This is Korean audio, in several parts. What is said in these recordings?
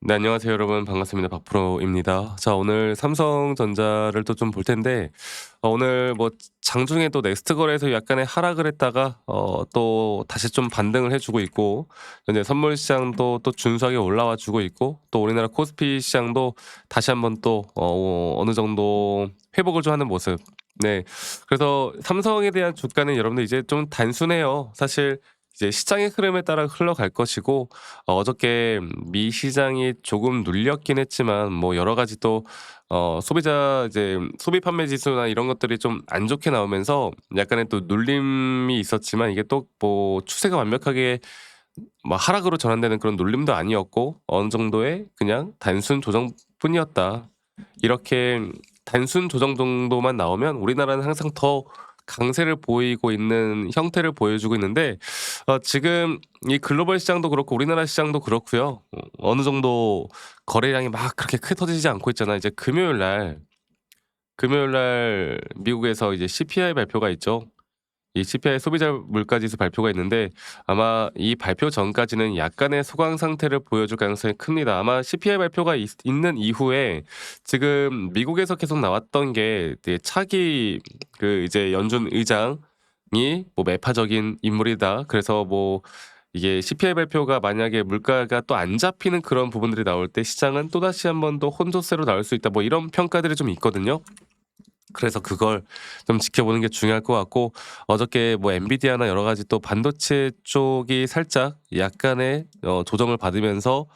네, 안녕하세요, 여러분. 반갑습니다. 박프로입니다. 자, 오늘 삼성전자를 또 좀 볼 텐데, 오늘 뭐 장중에 또 넥스트 거래에서 약간의 하락을 했다가, 또 다시 좀 반등을 해주고 있고, 현재 선물 시장도 또 준수하게 올라와 주고 있고, 또 우리나라 코스피 시장도 다시 한번 또, 어느 정도 회복을 좀 하는 모습. 네. 그래서 삼성에 대한 주가는 여러분들 이제 좀 단순해요. 사실 이제 시장의 흐름에 따라 흘러갈 것이고, 어저께 미 시장이 조금 눌렸긴 했지만 뭐 여러 가지 또 소비자 이제 소비 판매 지수나 이런 것들이 좀 안 좋게 나오면서 약간의 또 눌림이 있었지만 이게 또 뭐 추세가 완벽하게 뭐 하락으로 전환되는 그런 눌림도 아니었고 어느 정도의 그냥 단순 조정뿐이었다. 이렇게 단순 조정 정도만 나오면 우리나라는 항상 더 강세를 보이고 있는 형태를 보여주고 있는데 지금 이 글로벌 시장도 그렇고 우리나라 시장도 그렇고요. 어느 정도 거래량이 막 그렇게 크게 터지지 않고 있잖아요. 이제 금요일 날 미국에서 이제 CPI 발표가 있죠. 이 CPI 소비자 물가지수 발표가 있는데 아마 이 발표 전까지는 약간의 소강 상태를 보여줄 가능성이 큽니다. 아마 CPI 발표가 있는 이후에 지금 미국에서 계속 나왔던 게 이제 차기 그 이제 연준 의장이 뭐 매파적인 인물이다. 그래서 뭐 이게 CPI 발표가 만약에 물가가 또 안 잡히는 그런 부분들이 나올 때 시장은 또다시 한번 더 혼조세로 나올 수 있다. 뭐 이런 평가들이 좀 있거든요. 그래서 그걸 좀 지켜보는 게 중요할 것 같고 어저께 뭐 엔비디아나 여러 가지 또 반도체 쪽이 살짝 약간의 조정을 받으면서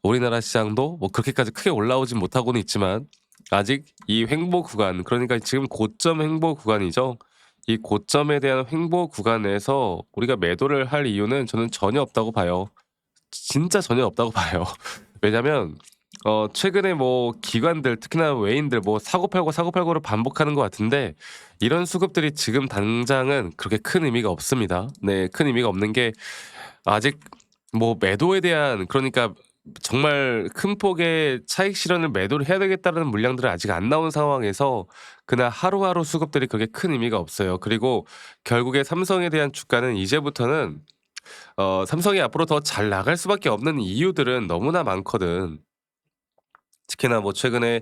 우리나라 시장도 뭐 그렇게까지 크게 올라오진 못하고는 있지만 아직 이 횡보 구간 그러니까 지금 고점 횡보 구간이죠. 이 고점에 대한 횡보 구간에서 우리가 매도를 할 이유는 저는 전혀 없다고 봐요. 진짜 전혀 없다고 봐요. 왜냐면 최근에 뭐 기관들 특히나 외인들 뭐 사고 팔고 사고 팔고를 반복하는 것 같은데 이런 수급들이 지금 당장은 그렇게 큰 의미가 없습니다. 네. 큰 의미가 없는 게 아직 뭐 매도에 대한 그러니까 정말 큰 폭의 차익 실현을 매도를 해야 되겠다는 물량들은 아직 안 나온 상황에서 그날 하루하루 수급들이 그렇게 큰 의미가 없어요. 그리고 결국에 삼성에 대한 주가는 이제부터는 삼성이 앞으로 더 잘 나갈 수밖에 없는 이유들은 너무나 많거든. 특히나 뭐 최근에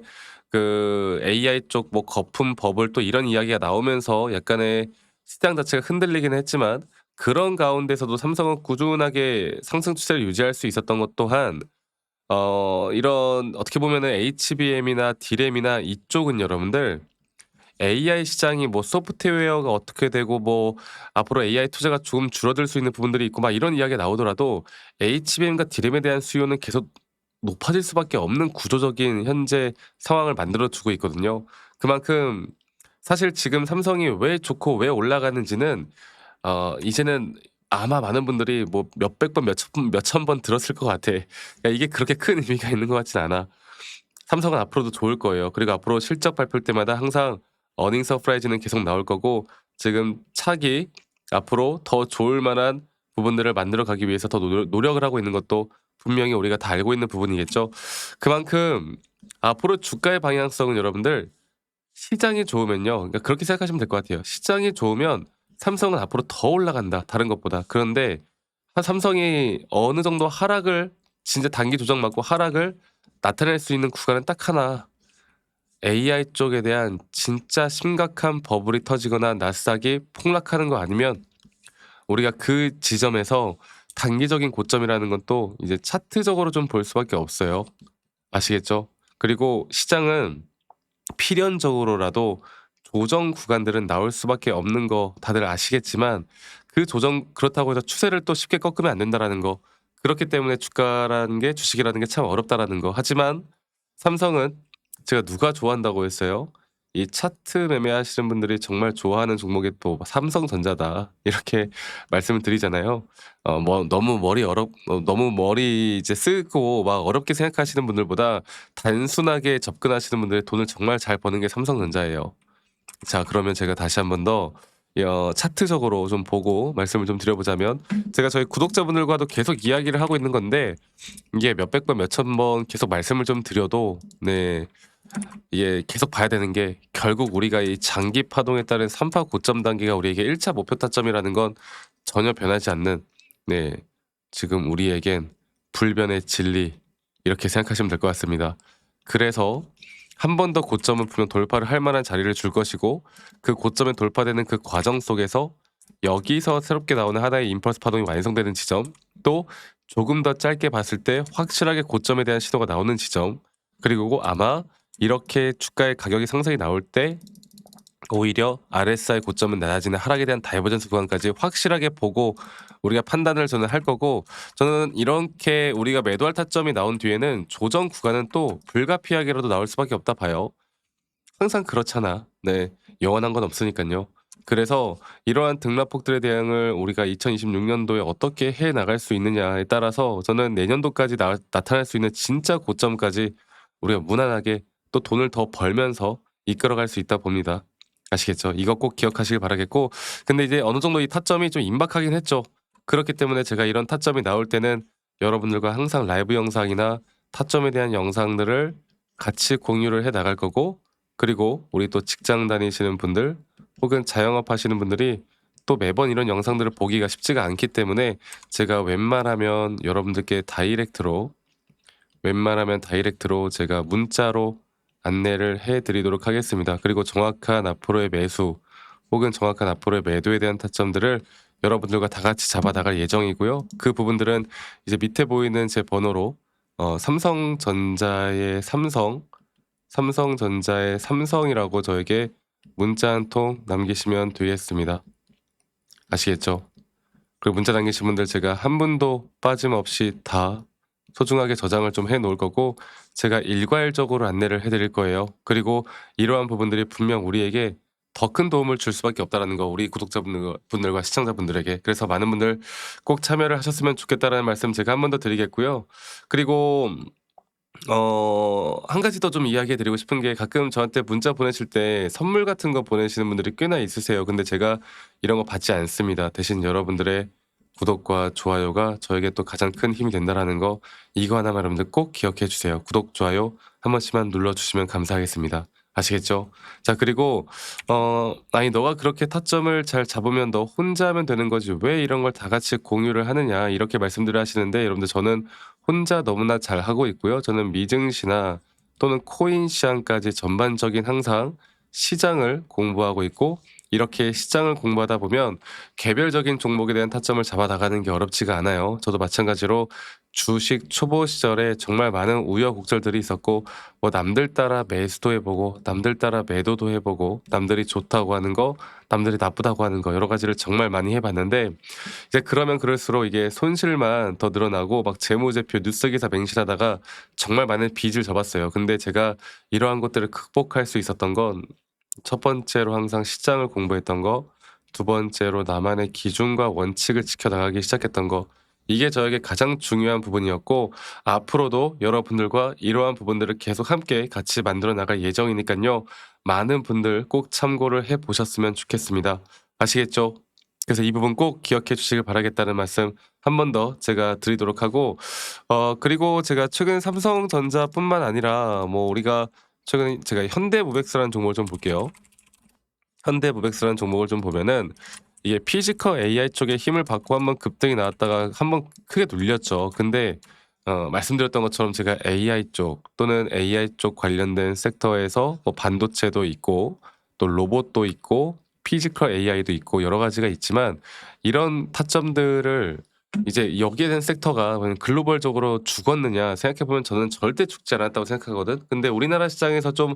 그 AI 쪽 뭐 거품 버블 또 이런 이야기가 나오면서 약간의 시장 자체가 흔들리긴 했지만 그런 가운데서도 삼성은 꾸준하게 상승 추세를 유지할 수 있었던 것 또한 이런 어떻게 보면은 HBM이나 D램이나 이쪽은 여러분들 AI 시장이 뭐 소프트웨어가 어떻게 되고 뭐 앞으로 AI 투자가 조금 줄어들 수 있는 부분들이 있고 막 이런 이야기가 나오더라도 HBM과 D램에 대한 수요는 계속 높아질 수밖에 없는 구조적인 현재 상황을 만들어 주고 있거든요. 그만큼 사실 지금 삼성이 왜 좋고 왜 올라가는지는 이제는 아마 많은 분들이 뭐 몇백 번, 몇천 번 들었을 것 같아. 그러니까 이게 그렇게 큰 의미가 있는 것 같진 않아. 삼성은 앞으로도 좋을 거예요. 그리고 앞으로 실적 발표일 때마다 항상 어닝 서프라이즈는 계속 나올 거고 지금 차기 앞으로 더 좋을 만한 부분들을 만들어 가기 위해서 더 노력을 하고 있는 것도 분명히 우리가 다 알고 있는 부분이겠죠. 그만큼 앞으로 주가의 방향성은 여러분들 시장이 좋으면요. 그러니까 그렇게 생각하시면 될 것 같아요. 시장이 좋으면 삼성은 앞으로 더 올라간다. 다른 것보다. 그런데 한 삼성이 어느 정도 하락을 진짜 단기 조정 맞고 하락을 나타낼 수 있는 구간은 딱 하나. AI 쪽에 대한 진짜 심각한 버블이 터지거나 나스닥이 폭락하는 거 아니면 우리가 그 지점에서 단기적인 고점이라는 건 또 이제 차트적으로 좀 볼 수밖에 없어요. 아시겠죠? 그리고 시장은 필연적으로라도 조정 구간들은 나올 수밖에 없는 거 다들 아시겠지만 그 조정 그렇다고 해서 추세를 또 쉽게 꺾으면 안 된다라는 거. 그렇기 때문에 주가라는 게 주식이라는 게 참 어렵다라는 거. 하지만 삼성은 제가 누가 좋아한다고 했어요? 이 차트 매매하시는 분들이 정말 좋아하는 종목이 또 삼성전자다. 이렇게 말씀을 드리잖아요. 뭐 너무 머리 이제 쓰고 막 어렵게 생각하시는 분들보다 단순하게 접근하시는 분들이 돈을 정말 잘 버는 게 삼성전자예요. 자 그러면 제가 다시 한번 더 차트적으로 좀 보고 말씀을 좀 드려보자면 제가 저희 구독자분들과도 계속 이야기를 하고 있는 건데 이게 몇백 번, 몇천 번 계속 말씀을 좀 드려도 네 이게 계속 봐야 되는 게 결국 우리가 이 장기 파동에 따른 3파 고점 단계가 우리에게 1차 목표 타점이라는 건 전혀 변하지 않는 네 지금 우리에겐 불변의 진리 이렇게 생각하시면 될 것 같습니다. 그래서 한 번 더 고점은 분명 돌파를 할 만한 자리를 줄 것이고 그 고점에 돌파되는 그 과정 속에서 여기서 새롭게 나오는 하나의 임펄스 파동이 완성되는 지점, 또 조금 더 짧게 봤을 때 확실하게 고점에 대한 신호가 나오는 지점, 그리고 아마 이렇게 주가의 가격이 상승이 나올 때 오히려 RSI 고점은 낮아지는 하락에 대한 다이버전스 구간까지 확실하게 보고 우리가 판단을 저는 할 거고, 저는 이렇게 우리가 매도할 타점이 나온 뒤에는 조정 구간은 또 불가피하게라도 나올 수밖에 없다 봐요. 항상 그렇잖아. 네. 영원한 건 없으니깐요. 그래서 이러한 등락폭들에 대응을 우리가 2026년도에 어떻게 해 나갈 수 있느냐에 따라서 저는 내년도까지 나타날 수 있는 진짜 고점까지 우리가 무난하게 또 돈을 더 벌면서 이끌어갈 수 있다 봅니다. 아시겠죠? 이거 꼭 기억하시길 바라겠고, 근데 이제 어느 정도 이 타점이 좀 임박하긴 했죠. 그렇기 때문에 제가 이런 타점이 나올 때는 여러분들과 항상 라이브 영상이나 타점에 대한 영상들을 같이 공유를 해 나갈 거고, 그리고 우리 또 직장 다니시는 분들 혹은 자영업 하시는 분들이 또 매번 이런 영상들을 보기가 쉽지가 않기 때문에 제가 웬만하면 다이렉트로 제가 문자로 안내를 해 드리도록 하겠습니다. 그리고 정확한 앞으로의 매수 혹은 정확한 앞으로의 매도에 대한 타점들을 여러분들과 다 같이 잡아 나갈 예정이고요. 그 부분들은 이제 밑에 보이는 제 번호로 삼성전자의 삼성이라고 저에게 문자 한 통 남기시면 되겠습니다. 아시겠죠? 그리고 문자 남기신 분들 제가 한 분도 빠짐없이 다 소중하게 저장을 좀 해 놓을 거고, 제가 일괄적으로 안내를 해 드릴 거예요. 그리고 이러한 부분들이 분명 우리에게 더 큰 도움을 줄 수밖에 없다라는 거, 우리 분들과 시청자분들에게. 그래서 많은 분들 꼭 참여를 하셨으면 좋겠다라는 말씀 제가 한 번 더 드리겠고요. 그리고 한 가지 더 좀 이야기해 드리고 싶은 게, 가끔 저한테 문자 보내실 때 선물 같은 거 보내시는 분들이 꽤나 있으세요. 근데 제가 이런 거 받지 않습니다. 대신 여러분들의 구독과 좋아요가 저에게 또 가장 큰 힘이 된다라는 거, 이거 하나만 여러분들 꼭 기억해 주세요. 구독, 좋아요 한 번씩만 눌러 주시면 감사하겠습니다. 아시겠죠? 자, 그리고 "아니 너가 그렇게 타점을 잘 잡으면 너 혼자 하면 되는 거지 왜 이런 걸 다 같이 공유를 하느냐." 이렇게 말씀들을 하시는데, 여러분들 저는 혼자 너무나 잘하고 있고요. 저는 미증시나 또는 코인 시장까지 전반적인 항상 시장을 공부하고 있고, 이렇게 시장을 공부하다 보면 개별적인 종목에 대한 타점을 잡아 나가는 게 어렵지가 않아요. 저도 마찬가지로 주식 초보 시절에 정말 많은 우여곡절들이 있었고, 뭐 남들 따라 매수도 해 보고 남들 따라 매도도 해 보고 남들이 좋다고 하는 거, 남들이 나쁘다고 하는 거, 여러 가지를 정말 많이 해 봤는데, 이제 그러면 그럴수록 이게 손실만 더 늘어나고 막 재무제표 뉴스 기사 맹신하다가 정말 많은 빚을 져봤어요. 근데 제가 이러한 것들을 극복할 수 있었던 건, 첫 번째로 항상 시장을 공부했던 거, 두 번째로 나만의 기준과 원칙을 지켜나가기 시작했던 거, 이게 저에게 가장 중요한 부분이었고, 앞으로도 여러분들과 이러한 부분들을 계속 함께 같이 만들어 나갈 예정이니깐요. 많은 분들 꼭 참고를 해 보셨으면 좋겠습니다. 아시겠죠? 그래서 이 부분 꼭 기억해 주시길 바라겠다는 말씀 한 번 더 제가 드리도록 하고, 그리고 제가 최근 삼성전자뿐만 아니라 뭐 우리가 최근 제가 현대모백스라는 종목을 좀 볼게요. 현대모백스라는 종목을 좀 보면은 이게 피지컬 AI 쪽에 힘을 받고 한번 급등이 나왔다가 한번 크게 눌렸죠. 근데 말씀드렸던 것처럼 제가 AI 쪽 또는 AI 쪽 관련된 섹터에서 뭐 반도체도 있고 또 로봇도 있고 피지컬 AI도 있고 여러 가지가 있지만, 이런 타점들을 이제 여기에 대한 섹터가 그냥 글로벌적으로 죽었느냐 생각해 보면 저는 절대 죽지 않았다고 생각하거든. 근데 우리나라 시장에서 좀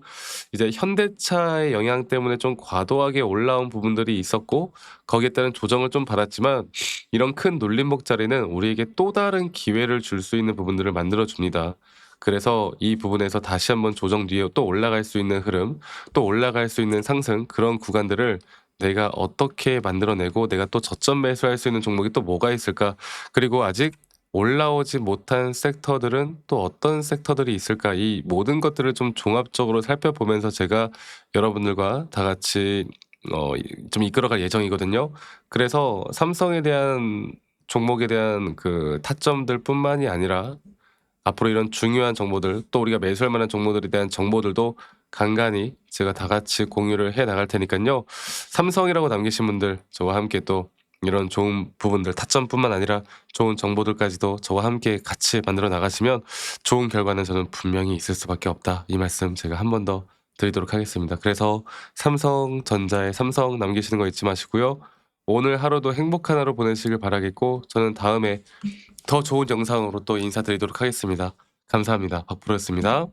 이제 현대차의 영향 때문에 좀 과도하게 올라온 부분들이 있었고, 거기에 따른 조정을 좀 받았지만, 이런 큰 눌림목 자리는 우리에게 또 다른 기회를 줄 수 있는 부분들을 만들어 줍니다. 그래서 이 부분에서 다시 한번 조정 뒤에 또 올라갈 수 있는 흐름, 또 올라갈 수 있는 상승, 그런 구간들을 내가 어떻게 만들어내고 내가 또 저점 매수할 수 있는 종목이 또 뭐가 있을까? 그리고 아직 올라오지 못한 섹터들은 또 어떤 섹터들이 있을까? 이 모든 것들을 좀 종합적으로 살펴보면서 제가 여러분들과 다 같이 좀 이끌어갈 예정이거든요. 그래서 삼성에 대한 종목에 대한 그 타점들뿐만이 아니라 앞으로 이런 중요한 정보들, 또 우리가 매수할 만한 종목들에 대한 정보들도 간간히 제가 다 같이 공유를 해 나갈 테니깐요. 삼성이라고 남기신 분들 저와 함께 또 이런 좋은 부분들 타점뿐만 아니라 좋은 정보들까지도 저와 함께 같이 만들어 나가시면 좋은 결과는 저는 분명히 있을 수밖에 없다. 이 말씀 제가 한 번 더 드리도록 하겠습니다. 그래서 삼성전자에 삼성 남기시는 거 잊지 마시고요. 오늘 하루도 행복한 하루 보내시길 바라겠고 저는 다음에 더 좋은 영상으로 또 인사드리도록 하겠습니다. 감사합니다. 박프로였습니다.